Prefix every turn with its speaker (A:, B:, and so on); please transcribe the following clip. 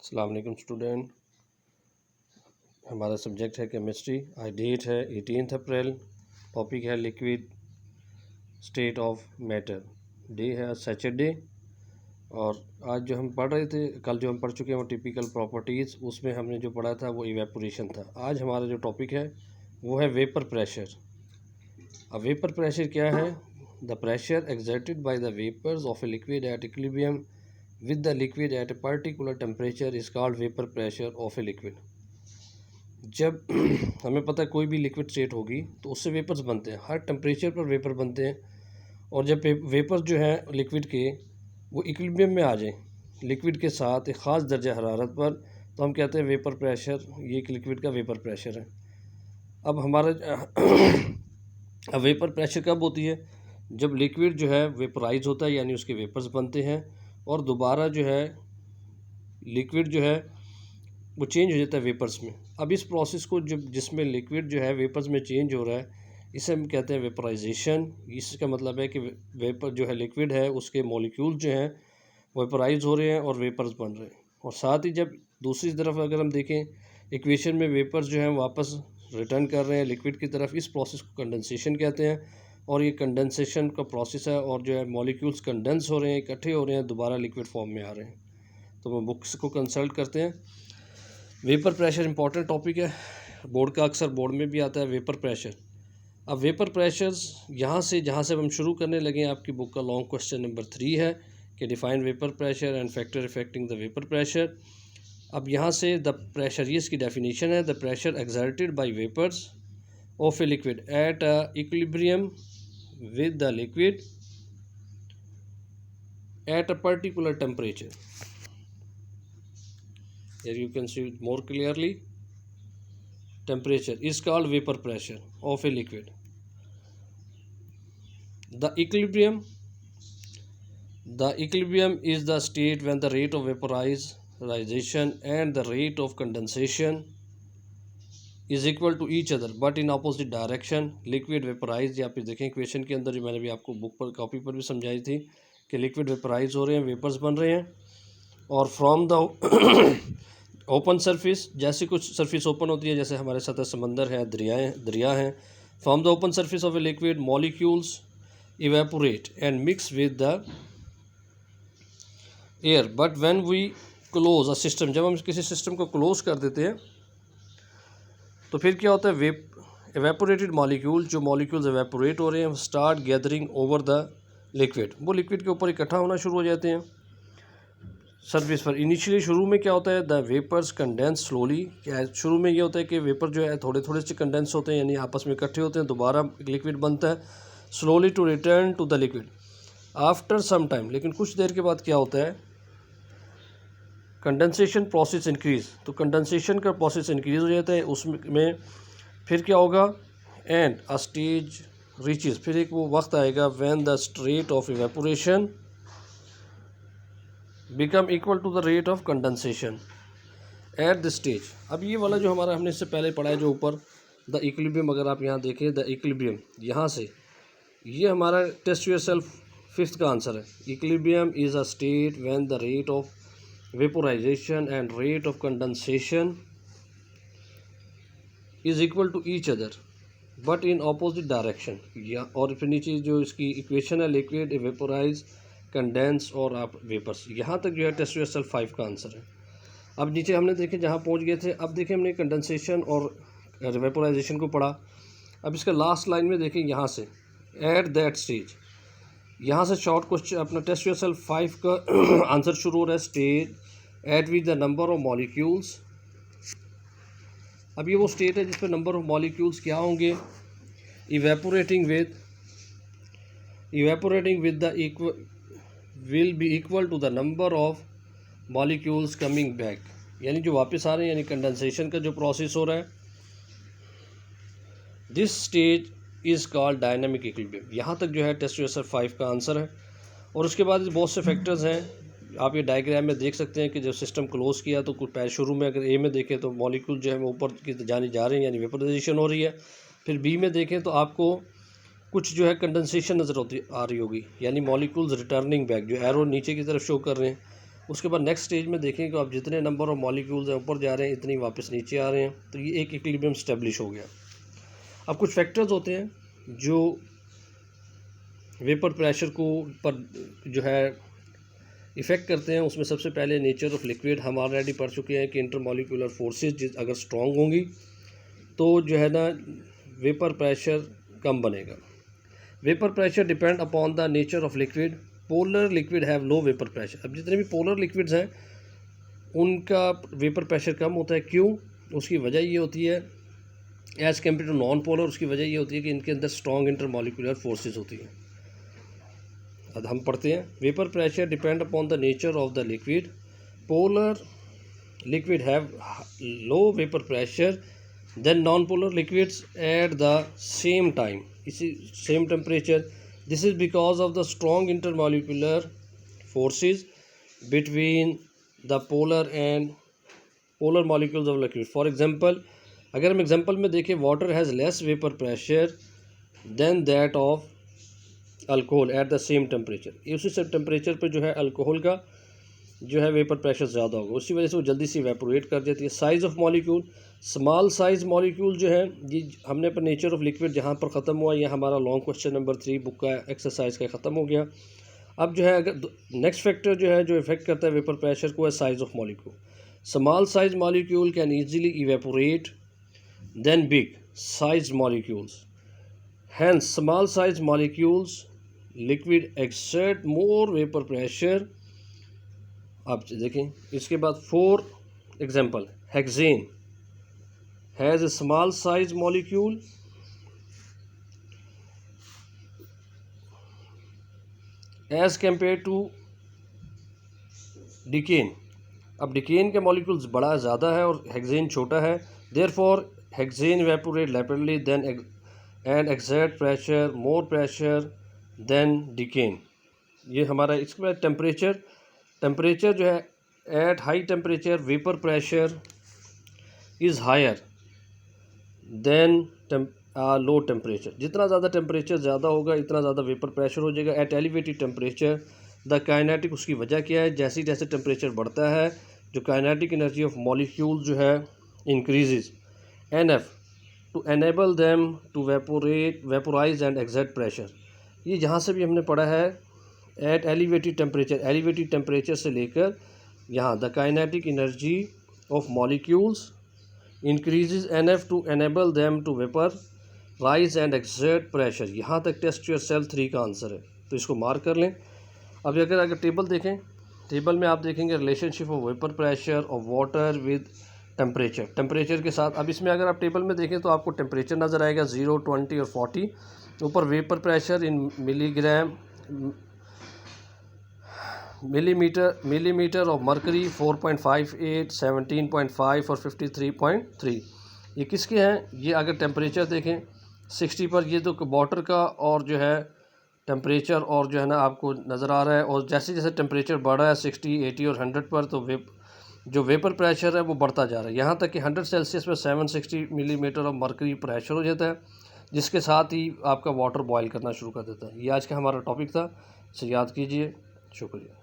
A: अस्सलाम वालेकुम स्टूडेंट। हमारा सब्जेक्ट है केमिस्ट्री। आज डेट है 18 अप्रैल। टॉपिक है liquid state of matter. Day है सैटरडे। और आज जो हम पढ़ रहे थे, कल जो हम पढ़ चुके हैं वो टिपिकल प्रॉपर्टीज़, उसमें हमने जो पढ़ा था वो इवेपोरेशन था। आज हमारा जो टॉपिक है वो है वेपर प्रेशर। अब वेपर प्रेशर क्या है? The pressure exerted by the vapours of a liquid at equilibrium with the liquid at a particular temperature is called vapor pressure of a liquid। जब हमें पता है कोई भी लिक्विड स्टेट होगी तो उससे वेपर्स बनते हैं, हर टेम्परेचर पर वेपर बनते हैं। और जब वेपर जो है लिक्विड के वो इक्विलिब्रियम में आ जाए लिक्विड के साथ एक ख़ास दर्जा हरारत पर, तो हम कहते हैं वेपर प्रेशर, ये एक लिक्विड का वेपर प्रेशर है। अब हमारा अब वेपर प्रेशर कब होती है? जब लिक्विड जो है वेपराइज होता है, यानी उसके वेपर्स बनते हैं और दोबारा जो है लिक्विड जो है वो चेंज हो जाता है वेपर्स में। अब इस प्रोसेस को जिसमें लिक्विड जो है वेपर्स में चेंज हो रहा है, इसे हम कहते हैं वेपराइजेशन। इसका मतलब है कि वेपर जो है लिक्विड है उसके मॉलिक्यूल जो हैं वेपराइज हो रहे हैं और वेपर्स बन रहे हैं। और साथ ही जब दूसरी तरफ अगर हम देखें इक्वेशन में वेपर्स जो हैं वापस रिटर्न कर रहे हैं लिक्विड की तरफ, इस प्रोसेस को कंडेंसेशन कहते हैं। और ये कंडेंसेशन का प्रोसेस है और जो है मॉलिक्यूल्स कंडेंस हो रहे हैं, इकट्ठे हो रहे हैं, दोबारा लिक्विड फॉर्म में आ रहे हैं। तो वो बुक्स को कंसल्ट करते हैं। वेपर प्रेशर इंपॉर्टेंट टॉपिक है, बोर्ड का अक्सर बोर्ड में भी आता है वेपर प्रेशर। अब वेपर प्रेशर्स यहाँ से जहाँ से हम शुरू करने लगे हैं, आपकी बुक का लॉन्ग क्वेश्चन नंबर 3 है कि define vapour pressure and factor affecting the vapour pressure. अब यहाँ से द प्रेशर, ये इसकी डेफिनेशन है, the pressure exerted by vapours of a liquid at equilibrium with the liquid at a particular temperature। Here you can see it more clearly. Temperature is called vapor pressure of a liquid. The equilibrium is the state when the rate of vaporization and the rate of condensation is equal to each other but in opposite direction. Liquid vaporise, या फिर देखें equation के अंदर जो मैंने भी आपको book पर कॉपी पर भी समझाई थी कि लिक्विड वेपराइज हो रहे हैं, वेपर्स बन रहे हैं। और फ्रॉम द ओपन सरफेस, जैसे कुछ सरफेस ओपन होती है, जैसे हमारे साथ समंदर है, दरिया हैं। From the open surface of a liquid molecules evaporate and mix with the air. But when we close a system, जब हम किसी सिस्टम को क्लोज कर देते हैं तो फिर क्या होता है? एवेपोरेटेड मॉलिक्यूल, जो मॉलिक्यूल्स एवेपोरेट हो रहे हैं, start gathering over the liquid, वो लिक्विड के ऊपर इकट्ठा होना शुरू हो जाते हैं सरफेस पर। इनिशियली शुरू में क्या होता है? The vapours condense slowly. क्या शुरू में ये होता है कि वेपर जो है थोड़े थोड़े से कंडेंस होते हैं, यानी आपस में इकट्ठे होते हैं, दोबारा लिक्विड बनता है slowly to return to the liquid after some time. लेकिन कुछ देर के बाद क्या होता है? कंडेंसेशन प्रोसेस इंक्रीज़, तो कंडेंसेशन का प्रोसेस इंक्रीज़ हो जाता है। उसमें फिर क्या होगा? एंड अ स्टेज रीचेस, फिर एक वो वक्त आएगा when the rate of evaporation become equal to the rate of condensation at the stage. अब ये वाला जो हमारा हमने इससे पहले पढ़ा है, जो ऊपर द इक्विलिब्रियम, अगर आप यहाँ देखें द इक्विलिब्रियम, यहाँ से ये हमारा टेस्ट योरसेल्फ 5th का आंसर है। Equilibrium is a state when the rate of vaporization and rate of condensation is equal to each other but in opposite direction। या और फिर नीचे जो इसकी इक्वेशन है, लिक्विड वेपोराइज कंडेंस और आप वेपर्स, यहाँ तक जो है टेस्ट योरसेल्फ 5 का आंसर है। अब नीचे हमने देखे जहाँ पहुँच गए थे, अब देखें हमने कंडेंसेशन और वेपोराइजेशन को पढ़ा। अब इसका लास्ट लाइन में देखें, यहाँ से एट दैट स्टेज, यहाँ से शॉर्ट क्वेश्चन अपना टेस्ट योरसेल्फ 5 का आंसर शुरू हो रहा है। State at with the number of molecules. अब ये वो स्टेट है जिस पर नंबर ऑफ मॉलिक्यूल्स क्या होंगे? Evaporating with the will be equal to the number of molecules coming back, यानी जो वापस आ रहे हैं, यानी कंडेंसेशन का जो प्रोसेस हो रहा है। This stage is called dynamic equilibrium. यहाँ तक जो है टेस्ट योरसेल्फ 5 का आंसर है। और उसके बाद बहुत से फैक्टर्स हैं, आप ये डायग्राम में देख सकते हैं कि जब सिस्टम क्लोज किया तो कुछ शुरू में अगर ए में देखें तो मॉलिक्यूल जो है वो ऊपर की जाने जा रहे हैं, यानी वेपोराइजेशन हो रही है। फिर बी में देखें तो आपको कुछ जो है कंडेंसेशन नज़र आ रही होगी, यानी मॉलिक्यूल्स रिटर्निंग बैक, जो एरो नीचे की तरफ शो कर रहे हैं। उसके बाद नेक्स्ट स्टेज में देखें कि आप जितने नंबर ऑफ मॉलिक्यूल्स हैं ऊपर जा रहे हैं इतनी वापस नीचे आ रहे हैं, तो ये एक इक्विलिब्रियम स्टेब्लिश हो गया। अब कुछ फैक्टर्स होते हैं जो वेपर प्रेशर को पर जो है इफ़ेक्ट करते हैं। उसमें सबसे पहले नेचर ऑफ लिक्विड, हम ऑलरेडी पढ़ चुके हैं कि इंटरमॉलिक्यूलर फोर्सेज अगर स्ट्रॉन्ग होंगी तो जो है ना वेपर प्रेशर कम बनेगा। Vapour pressure depend upon the nature of liquid. Polar liquid have low vapour pressure. अब जितने भी पोलर लिक्विड्स हैं उनका वेपर प्रेशर कम होता है। क्यों? उसकी वजह ये होती है as compare to non polar, उसकी वजह ये होती है कि इनके अंदर स्ट्रॉन्ग इंटरमॉलिक्यूलर फोर्सेज होती हैं। अब हम पढ़ते हैं, vapour pressure depend upon the nature of the liquid. Polar liquid have low vapour pressure than non polar liquids at the same time, इसी same temperature. This is because of the strong intermolecular forces between the polar and polar molecules of liquid. For example, अगर हम example में देखें, water has less vapour pressure than that of alcohol at the same temperature. उसी से temperature पे जो है alcohol का जो है वेपर प्रेशर ज़्यादा होगा, उसी वजह से वो जल्दी से इवेपोरेट कर देती है। Size of molecule, small size molecule जो है ये हमने पर नेचर ऑफ लिक्विड जहाँ पर ख़त्म हुआ, यह हमारा लॉन्ग क्वेश्चन नंबर 3 बुक का एक्सरसाइज का ख़त्म हो गया। अब जो है अगर नेक्स्ट फैक्टर जो है जो इफेक्ट करता है वेपर प्रेशर को है size of molecule. Small size molecule can easily evaporate than big size molecules, hence small size molecules liquid exert more vapour pressure. आप देखें इसके बाद 4 example, hexane has a small size molecule as compare to decane. अब decane के molecules बड़ा ज़्यादा है और हेक्सेन छोटा है, therefore hexane evaporate rapidly than and exert pressure more pressure than decane. ये हमारा। इसके बाद टेम्परेचर जो है at high temperature vapour pressure is higher than low temperature. जितना ज़्यादा टेम्परेचर ज़्यादा होगा इतना ज़्यादा वेपर प्रेशर हो जाएगा at elevated temperature. The kinetic, उसकी वजह क्या है, जैसे जैसे टेम्परेचर बढ़ता है जो काइनेटिक एनर्जी ऑफ मॉलिक्यूल जो है increases. NF to enable them to vaporise and exert pressure. ये जहाँ से भी हमने पढ़ा है एट एलिवेटेड टेम्परेचर से लेकर यहाँ the kinetic energy of molecules increases NF to enable them to vaporise and exert pressure. यहाँ तक टेस्ट योर सेल्फ 3 का आंसर है, तो इसको मार्क कर लें। अब अगर टेबल देखें, टेबल में आप देखेंगे relationship of vapour pressure of water with temperature के साथ। अब इसमें अगर आप टेबल में देखें तो आपको टेम्परेचर नज़र आएगा 0, 20 और 40। ऊपर vapour pressure in milligram millimetre of mercury 4.58, 17.5 और 53.3। ये किसके हैं? ये अगर टेम्परेचर देखें 60 पर, ये तो वाटर का और जो है टेम्परेचर और जो है ना आपको नज़र आ रहा है। और जैसे जैसे टेम्परेचर बढ़ रहा है 60, 80 और 100 पर, तो जो वेपर प्रेशर है वो बढ़ता जा रहा है, यहाँ तक कि 100 सेल्सियस पर 760 मिलीमीटर ऑफ मरकरी प्रेशर हो जाता है, जिसके साथ ही आपका वाटर बॉयल करना शुरू कर देता है। ये आज का हमारा टॉपिक था, इसे याद कीजिए। शुक्रिया।